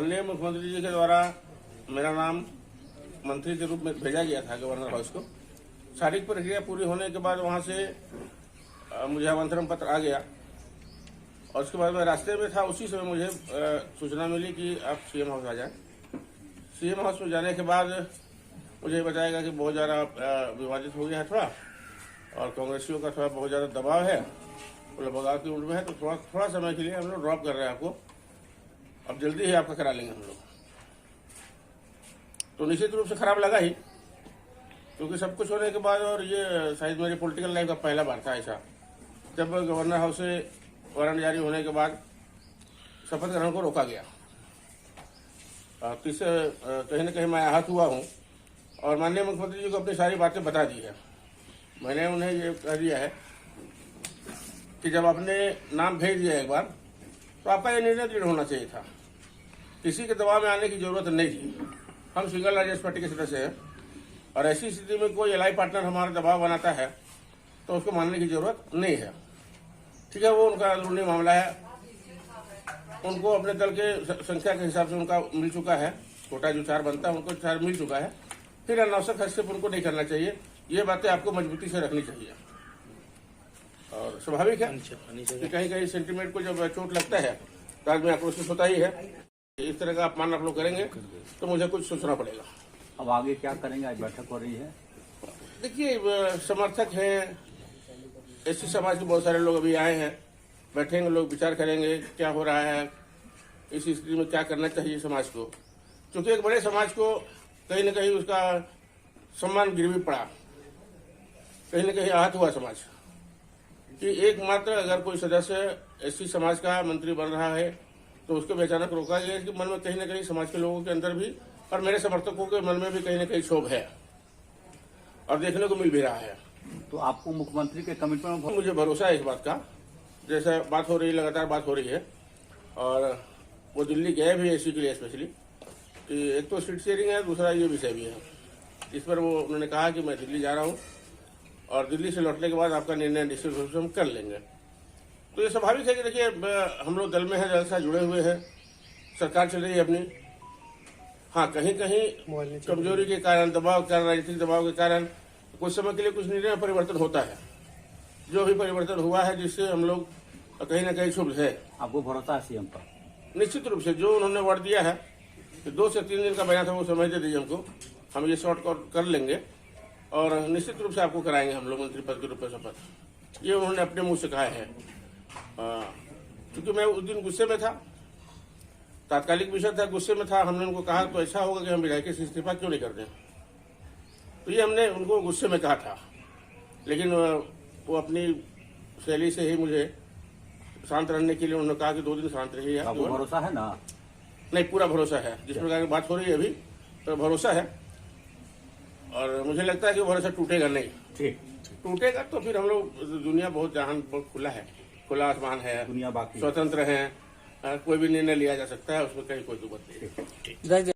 माननीय मुख्यमंत्री जी के द्वारा मेरा नाम मंत्री के रूप में भेजा गया था गवर्नर हाउस को। शारीरिक प्रक्रिया पूरी होने के बाद वहां से मुझे आमंत्रण पत्र आ गया और उसके बाद मैं रास्ते में था। उसी समय मुझे सूचना मिली कि आप सीएम हाउस आ जाएं। सीएम हाउस में जाने के बाद मुझे बताया गया कि बहुत ज़्यादा विवादित हो गया है थोड़ा, और कांग्रेसियों का थोड़ा बहुत ज़्यादा दबाव है, मतलब बगाव की उम्र में है, तो थोड़ा समय के लिए हम लोग ड्रॉप कर रहे हैं आपको। अब जल्दी ही आपका करा लेंगे हम लोग। तो निश्चित रूप से खराब लगा ही, क्योंकि सब कुछ होने के बाद, और ये शायद मेरी पॉलिटिकल लाइफ का पहला बार था ऐसा, जब गवर्नर हाउस से वारंट जारी होने के बाद शपथ ग्रहण को रोका गया। इससे कहीं न कहीं मैं आहत हुआ हूँ और माननीय मुख्यमंत्री जी को अपनी सारी बातें बता दी है। मैंने उन्हें ये कह दिया है कि जब आपने नाम भेज दिया एक बार, तो आपका ये निर्णय दृढ़ होना चाहिए था। किसी के दबाव में आने की जरूरत नहीं थी। हम सिंगल लार्जेस्ट पार्टी के सदस्य हैं और ऐसी स्थिति में कोई एलाई पार्टनर हमारा दबाव बनाता है तो उसको मानने की जरूरत नहीं है। ठीक है, वो उनका अंदरूनी मामला है, उनको अपने दल के संख्या के हिसाब से उनका मिल चुका है, कोटा जो 4 बनता है उनको 4 मिल चुका है। फिर अनावश्यक हस्तक्षेप उनको नहीं करना चाहिए। ये बातें आपको मजबूती से रखनी चाहिए और स्वाभाविक है कि कहीं कहीं सेंटीमेंट को जब चोट लगता है तो आदमी आक्रोशित होता ही है। इस तरह का अपमान आप लोग करेंगे तो मुझे कुछ सोचना पड़ेगा। अब आगे क्या करेंगे? आज बैठक हो रही है। देखिए, समर्थक हैं, एससी समाज के बहुत सारे लोग अभी आए हैं, बैठेंगे लोग, विचार करेंगे क्या हो रहा है, इस स्थिति में क्या करना चाहिए समाज को। क्योंकि एक बड़े समाज को कहीं न कहीं उसका सम्मान गिरवी पड़ा, कहीं न कहीं आहत हुआ समाज कि एकमात्र अगर कोई सदस्य एससी समाज का मंत्री बन रहा है तो उसको अचानक रोका गया कि मन में कहीं न कहीं समाज के लोगों के अंदर भी और मेरे समर्थकों के मन में भी कहीं न कहीं क्षोभ है और देखने को मिल भी रहा है। तो आपको मुख्यमंत्री के कमिटमेंट में मुझे भरोसा है इस बात का, जैसा बात हो रही है, लगातार बात हो रही है, और वो दिल्ली गए भी एससी के लिए स्पेशली कि एक तो सीट शेयरिंग है, दूसरा ये विषय भी है। इस पर वो उन्होंने कहा कि मैं दिल्ली जा रहा हूँ और दिल्ली से लौटने के बाद आपका निर्णय निश्चित रूप से हम कर लेंगे। तो ये स्वाभाविक है कि देखिए, हम लोग दल में हैं, दल से जुड़े हुए हैं, सरकार चल रही है अपनी। हाँ, कहीं कहीं कमजोरी के कारण, दबाव के कारण, राजनीतिक दबाव के कारण कुछ समय के लिए कुछ निर्णय परिवर्तन होता है। जो भी परिवर्तन हुआ है जिससे हम लोग कहीं ना कहीं क्षुब्ध है। आपको भरोसा है सीएम पर? निश्चित रूप से जो उन्होंने वर्ड दिया है कि 2 से 3 दिन का बयान था, वो समय दे दीजिए हमको, हम ये शॉर्ट कर लेंगे और निश्चित रूप से आपको कराएंगे हम लोग मंत्री पद के रूप में शपथ। ये उन्होंने अपने मुंह से कहा है। क्योंकि मैं उस दिन गुस्से में था, तात्कालिक विषय था, गुस्से में था। हमने उनको कहा तो ऐसा होगा कि हम विधायक से इस्तीफा क्यों नहीं करते, तो ये हमने उनको गुस्से में कहा था। लेकिन वो अपनी शैली से ही मुझे शांत रहने के लिए उन्होंने कहा कि 2 दिन शांत रहिए। आपको भरोसा है ना? नहीं, पूरा भरोसा है। जिस प्रकार की बात हो रही है अभी, तो भरोसा है और मुझे लगता है कि भरोसा टूटेगा नहीं। ठीक, टूटेगा तो फिर हम लोग, दुनिया बहुत जहान बहुत खुला है, खुला आसमान है, दुनिया बाकी स्वतंत्र है, कोई भी निर्णय लिया जा सकता है, उसमें कहीं कोई दुबत नहीं है।